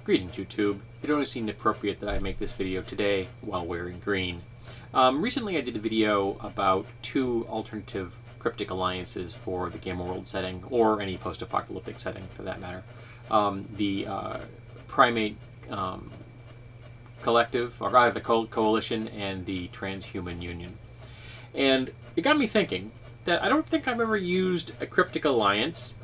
Greetings, YouTube. It only seemed appropriate that I make this video today while wearing green. Recently I did a video about two alternative cryptic alliances for the Gamma World setting, or any post-apocalyptic setting for that matter. The Primate Collective, or rather the Coalition, and the Transhuman Union. And it got me thinking that I don't think I've ever used a cryptic alliance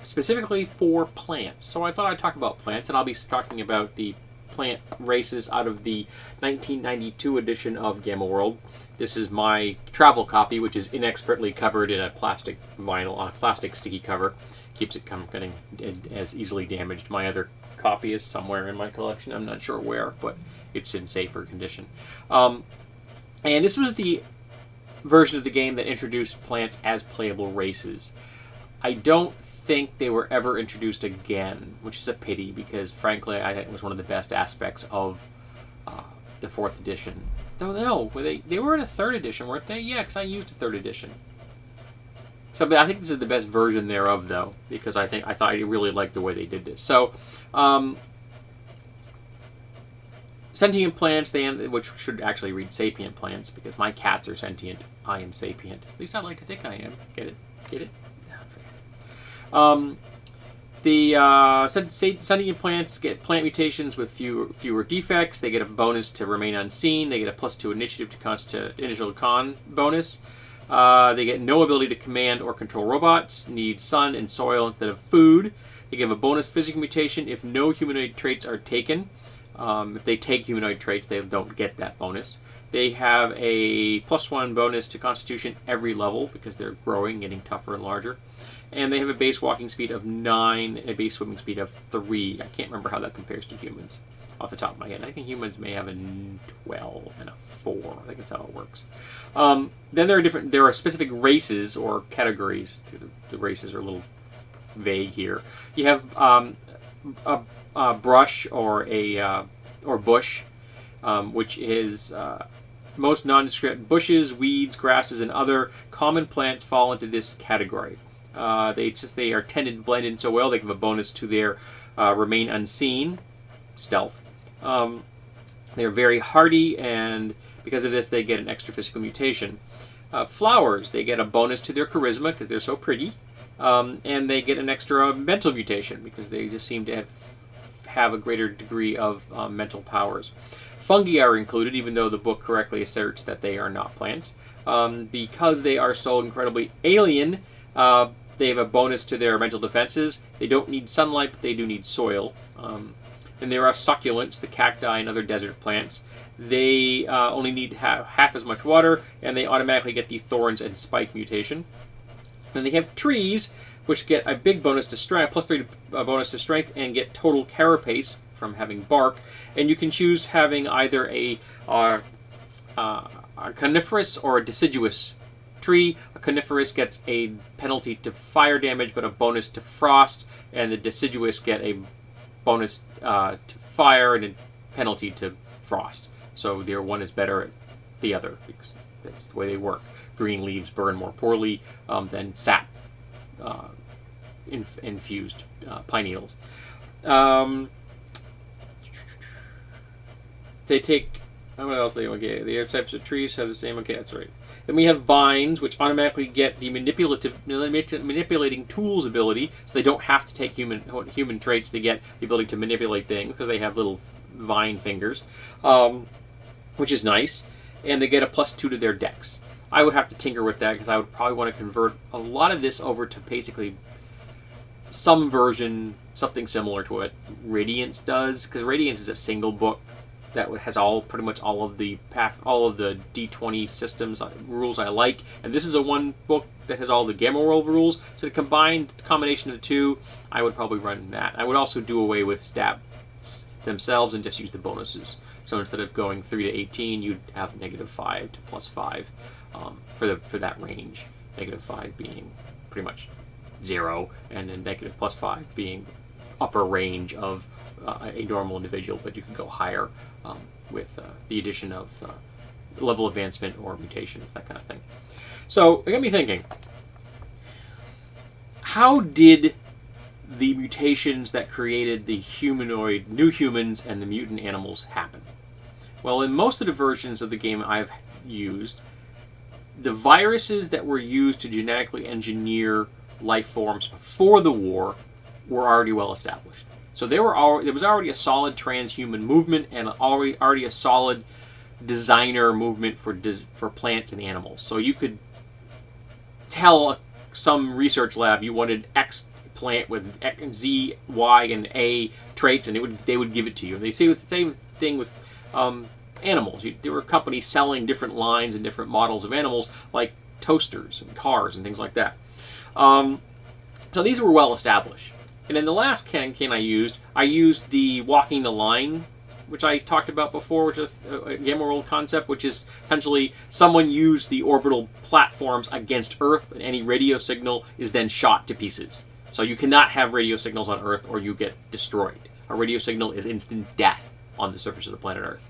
specifically for plants. So I thought I'd talk about plants, and I'll be talking about the plant races out of the 1992 edition of Gamma World. This is my travel copy, which is inexpertly covered in a plastic plastic sticky cover. Keeps it from getting as easily damaged. My other copy is somewhere in my collection. I'm not sure where, but it's in safer condition. And this was the version of the game that introduced plants as playable races. I don't think they were ever introduced again, which is a pity, because frankly I think it was one of the best aspects of the 4th edition. Though no, they were in a 3rd edition, weren't they? Yeah, because I used a 3rd edition. So I think this is the best version thereof, though, because I thought I really liked the way they did this. So sentient plants, which should actually read sapient plants, because my cats are sentient. I am sapient. At least I like to think I am. Get it? Get it? The sentient plants get plant mutations with fewer defects. They get a bonus to remain unseen. They get a +2 initiative to initial con bonus. They get no ability to command or control robots. Need sun and soil instead of food. They give a bonus physical mutation if no humanoid traits are taken. If they take humanoid traits, they don't get that bonus. They have a +1 bonus to Constitution every level because they're growing, getting tougher and larger. And they have a base walking speed of 9 and a base swimming speed of 3. I can't remember how that compares to humans off the top of my head. I think humans may have a 12 and a 4. I think that's how it works. Then there are specific races or categories. The races are a little vague here. You have a brush or bush, which is most nondescript bushes, weeds, grasses, and other common plants fall into this category. They are tended to blend in so well, they give a bonus to their remain unseen, stealth. They're very hardy, and because of this, they get an extra physical mutation. Flowers, they get a bonus to their charisma because they're so pretty, and they get an extra mental mutation because they just seem to have a greater degree of mental powers. Fungi are included, even though the book correctly asserts that they are not plants. Because they are so incredibly alien, they have a bonus to their mental defenses. They don't need sunlight, but they do need soil. And there are succulents, the cacti and other desert plants. They only need half as much water, and they automatically get the thorns and spike mutation. Then they have trees, which get a big bonus to strength, +3 bonus to strength, and get total carapace from having bark. And you can choose having either a coniferous or a deciduous tree. A coniferous gets a penalty to fire damage, but a bonus to frost, and the deciduous get a bonus to fire and a penalty to frost. So their one is better at the other, because that's the way they work. Green leaves burn more poorly than sap infused pine needles. They take, what else they okay? The other types of trees have the same. Okay, that's right. Then we have vines, which automatically get the manipulating tools ability, so they don't have to take human traits. They get the ability to manipulate things because they have little vine fingers, which is nice. And they get a +2 to their dex. I would have to tinker with that because I would probably want to convert a lot of this over to basically some version, something similar to what Radiance does, because Radiance is a single book that has pretty much all of the D20 systems rules I like, and this is a one book that has all the Gamma World rules. So the combination of the two, I would probably run that. I would also do away with stats themselves and just use the bonuses. So instead of going 3 to 18, you'd have -5 to +5 for that range. -5 being pretty much 0, and then -+5 being upper range of a normal individual, but you could go higher with the addition of level advancement or mutations, that kind of thing. So it got me thinking, how did the mutations that created the humanoid new humans and the mutant animals happen? Well, in most of the versions of the game I've used, the viruses that were used to genetically engineer life forms before the war were already well established. So there was already a solid transhuman movement and already a solid designer movement for plants and animals. So you could tell some research lab you wanted X plant with Z, Y, and A traits, and they would give it to you. And they say the same thing with animals. There were companies selling different lines and different models of animals, like toasters and cars and things like that. So these were well established. And in the last can I used the walking the line, which I talked about before, which is a Gamma World concept, which is essentially someone used the orbital platforms against Earth, and any radio signal is then shot to pieces. So you cannot have radio signals on Earth or you get destroyed. A radio signal is instant death on the surface of the planet Earth.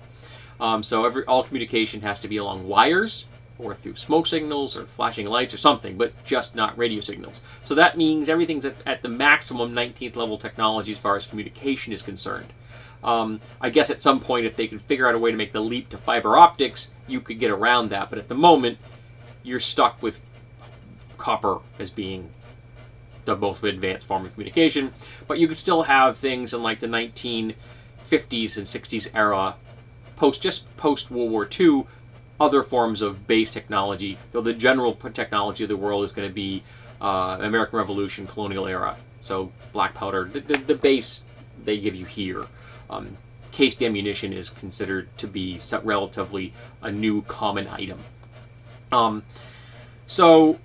So all communication has to be along wires or through smoke signals or flashing lights or something, but just not radio signals. So that means everything's at the maximum 19th level technology as far as communication is concerned. I guess at some point, if they could figure out a way to make the leap to fiber optics, you could get around that. But at the moment, you're stuck with copper as being the most advanced form of communication. But you could still have things in like the 1950s and 60s era, post World War II, other forms of base technology, though the general technology of the world is going to be American Revolution, colonial era. So black powder, the base they give you here. Cased ammunition is considered to be relatively a new common item. So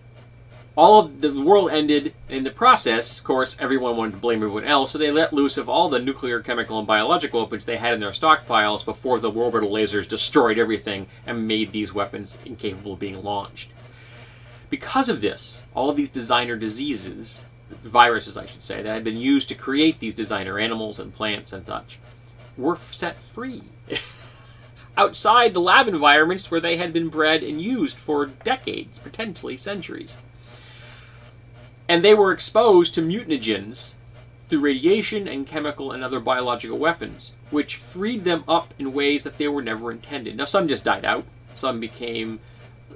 all of the world ended. In the process, of course, everyone wanted to blame everyone else, so they let loose of all the nuclear, chemical, and biological weapons they had in their stockpiles before the orbital lasers destroyed everything and made these weapons incapable of being launched. Because of this, all of these designer diseases, viruses I should say, that had been used to create these designer animals and plants and such, were set free outside the lab environments where they had been bred and used for decades, potentially centuries. And they were exposed to mutagens through radiation and chemical and other biological weapons, which freed them up in ways that they were never intended. Now, some just died out. Some became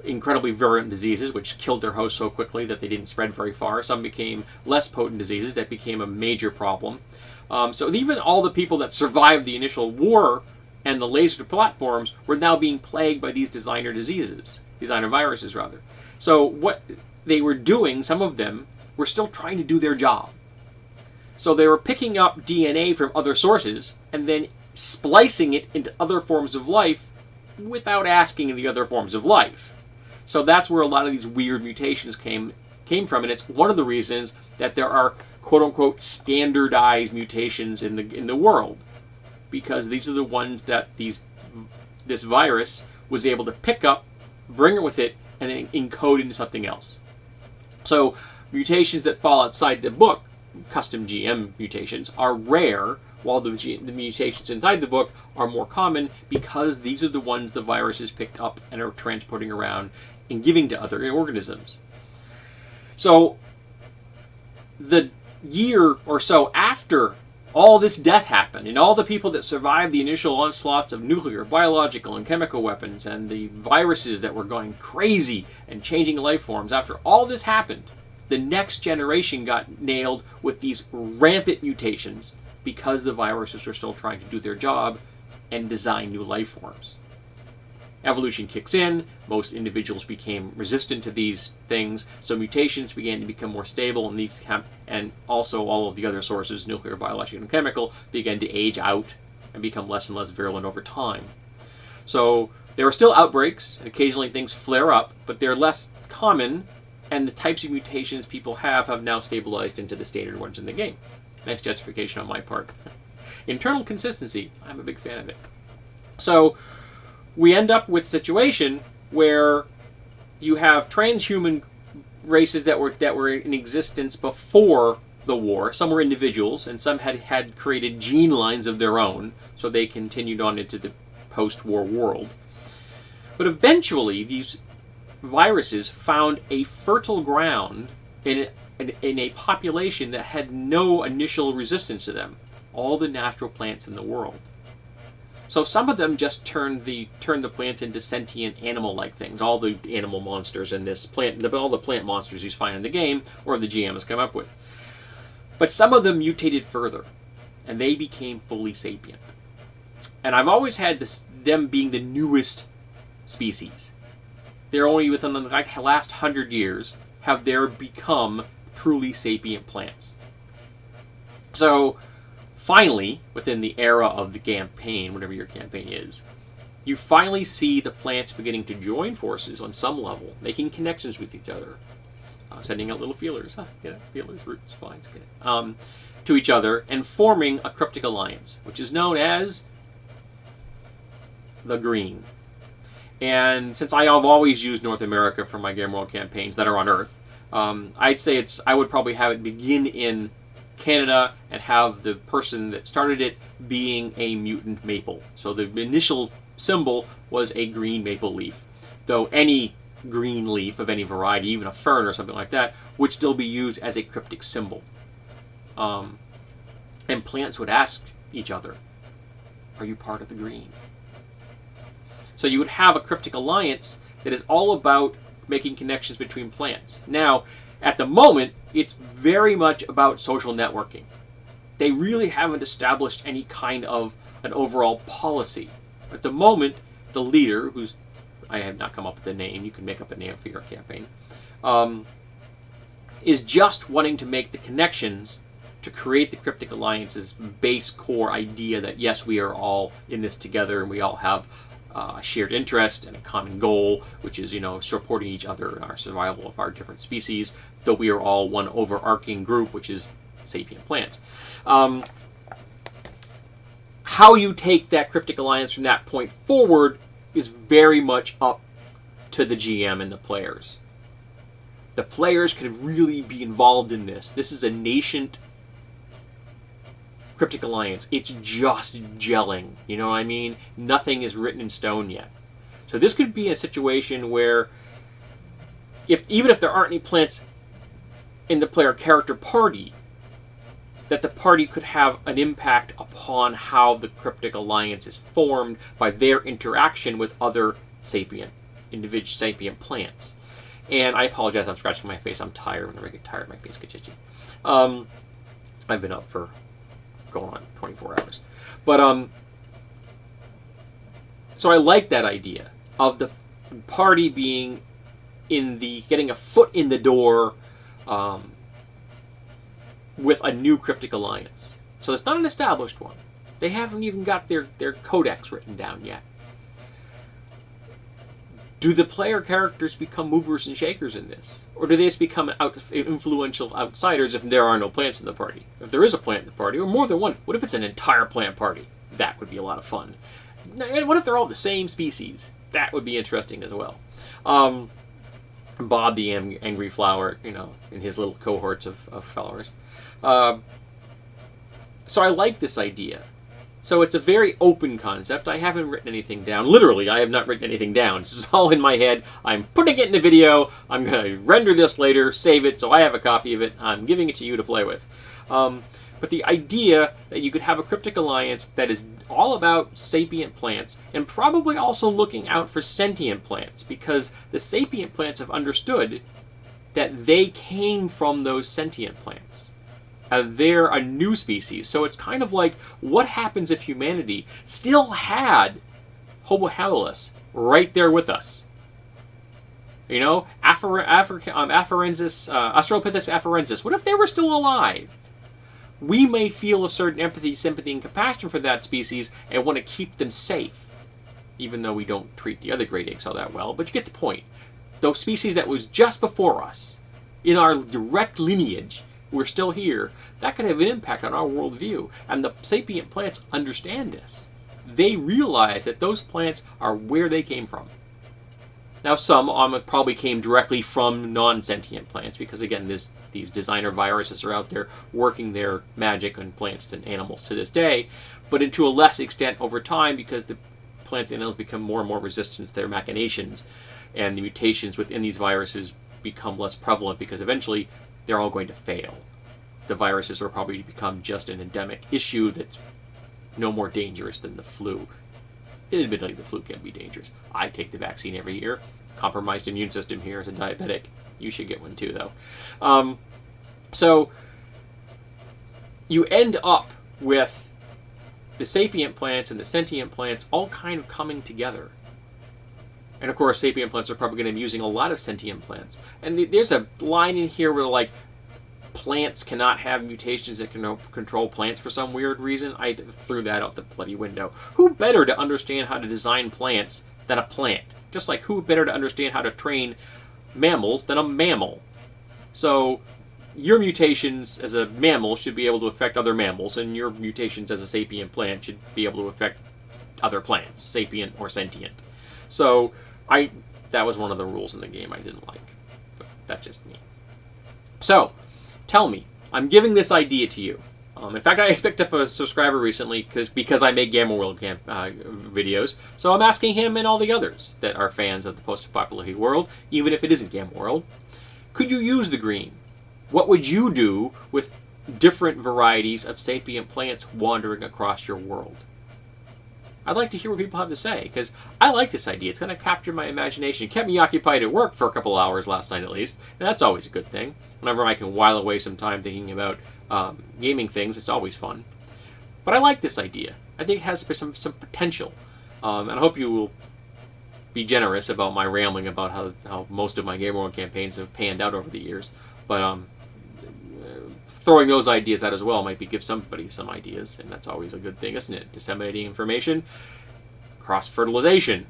incredibly virulent diseases, which killed their host so quickly that they didn't spread very far. Some became less potent diseases that became a major problem. So even all the people that survived the initial war and the laser platforms were now being plagued by these designer viruses rather. So what they were doing, some of them, were still trying to do their job. So they were picking up DNA from other sources and then splicing it into other forms of life without asking the other forms of life. So that's where a lot of these weird mutations came from, and it's one of the reasons that there are quote-unquote standardized mutations in the world, because these are the ones that this virus was able to pick up, bring it with it, and then encode into something else. So mutations that fall outside the book, custom GM mutations, are rare, while the mutations inside the book are more common because these are the ones the viruses picked up and are transporting around and giving to other organisms. So the year or so after all this death happened, and all the people that survived the initial onslaughts of nuclear, biological, and chemical weapons, and the viruses that were going crazy and changing life forms, after all this happened, the next generation got nailed with these rampant mutations because the viruses were still trying to do their job and design new life forms. Evolution kicks in, most individuals became resistant to these things, so mutations began to become more stable, and also all of the other sources, nuclear, biological, and chemical, began to age out and become less and less virulent over time. So there are still outbreaks, and occasionally things flare up, but they're less common, and the types of mutations people have now stabilized into the standard ones in the game. Nice justification on my part. Internal consistency, I'm a big fan of it. So we end up with a situation where you have transhuman races that were in existence before the war. Some were individuals, and some had created gene lines of their own, so they continued on into the post-war world. But eventually, these viruses found a fertile ground in in a population that had no initial resistance to them. All the natural plants in the world. So some of them just turned the plants into sentient animal-like things. All the animal monsters in this plant, all the plant monsters you find in the game, or the GM has come up with. But some of them mutated further, and they became fully sapient. And I've always had them being the newest species. They're only within the last 100 years have there become truly sapient plants. So finally, within the era of the campaign, whatever your campaign is, you finally see the plants beginning to join forces on some level, making connections with each other, sending out little feelers, feelers, roots, vines, to each other, and forming a cryptic alliance, which is known as the Green. And since I have always used North America for my Game World campaigns that are on Earth, I'd say I would probably have it begin in Canada and have the person that started it being a mutant maple. So the initial symbol was a green maple leaf, though any green leaf of any variety, even a fern or something like that, would still be used as a cryptic symbol. And plants would ask each other, are you part of the Green? So you would have a cryptic alliance that is all about making connections between plants. Now, at the moment, it's very much about social networking. They really haven't established any kind of an overall policy. At the moment, the leader, who's, I have not come up with a name, you can make up a name for your campaign, is just wanting to make the connections to create the Cryptic Alliance's base core idea that yes, we are all in this together and we all have a shared interest and a common goal, which is, supporting each other in our survival of our different species, though we are all one overarching group, which is sapient plants. How you take that Cryptic Alliance from that point forward is very much up to the GM and the players. The players could really be involved in this. This is a nascent Cryptic Alliance. It's just gelling. You know what I mean? Nothing is written in stone yet. So this could be a situation where, even if there aren't any plants in the player character party, that the party could have an impact upon how the Cryptic Alliance is formed by their interaction with other sapient plants. And I apologize, I'm scratching my face. I'm tired. Whenever I get tired, my face gets itchy. I've been up for going on 24 hours. But, so I like that idea of the party being getting a foot in the door, with a new Cryptic Alliance. So it's not an established one. They haven't even got their codex written down yet. Do the player characters become movers and shakers in this? Or do they just become influential outsiders if there are no plants in the party? If there is a plant in the party, or more than one, what if it's an entire plant party? That would be a lot of fun. And what if they're all the same species? That would be interesting as well. Bob the Angry Flower, in his little cohorts of flowers. So I like this idea. So it's a very open concept. I haven't written anything down. Literally, I have not written anything down. This is all in my head. I'm putting it in a video. I'm going to render this later, save it, so I have a copy of it. I'm giving it to you to play with. But the idea that you could have a Cryptic Alliance that is all about sapient plants, and probably also looking out for sentient plants, because the sapient plants have understood that they came from those sentient plants. They're a new species, so it's kind of like, what happens if humanity still had Homo habilis right there with us? Australopithecus afarensis. What if they were still alive? We may feel a certain empathy, sympathy, and compassion for that species and want to keep them safe, even though we don't treat the other great apes all that well. But you get the point. Those species that was just before us, in our direct lineage, we're still here, that could have an impact on our worldview. And the sapient plants understand this. They realize that those plants are where they came from. Now, some probably came directly from non-sentient plants, because again, these designer viruses are out there working their magic on plants and animals to this day, but to a less extent over time, because the plants and animals become more and more resistant to their machinations, and the mutations within these viruses become less prevalent, because eventually they're all going to fail. The viruses will probably become just an endemic issue that's no more dangerous than the flu. Admittedly, the flu can be dangerous. I take the vaccine every year. Compromised immune system here as a diabetic. You should get one too, though. So you end up with the sapient plants and the sentient plants all kind of coming together. And of course, sapient plants are probably going to be using a lot of sentient plants. And there's a line in here where, like, plants cannot have mutations that can control plants for some weird reason. I threw that out the bloody window. Who better to understand how to design plants than a plant? Just like who better to understand how to train mammals than a mammal? So your mutations as a mammal should be able to affect other mammals, and your mutations as a sapient plant should be able to affect other plants, sapient or sentient. So that was one of the rules in the game I didn't like. But that's just me. So, tell me, I'm giving this idea to you. In fact, I picked up a subscriber recently because I make Gamma World videos. So I'm asking him and all the others that are fans of the post-apocalyptic world, even if it isn't Gamma World, could you use the green? What would you do with different varieties of sapient plants wandering across your world? I'd like to hear what people have to say, because I like this idea. It's going to capture my imagination. It kept me occupied at work for a couple hours last night, at least, and that's always a good thing. Whenever I can while away some time thinking about gaming things, it's always fun. But I like this idea. I think it has some potential, and I hope you will be generous about my rambling about how most of my Game World campaigns have panned out over the years. But throwing those ideas out as well might give somebody some ideas, and that's always a good thing, isn't it? Disseminating information, cross-fertilization.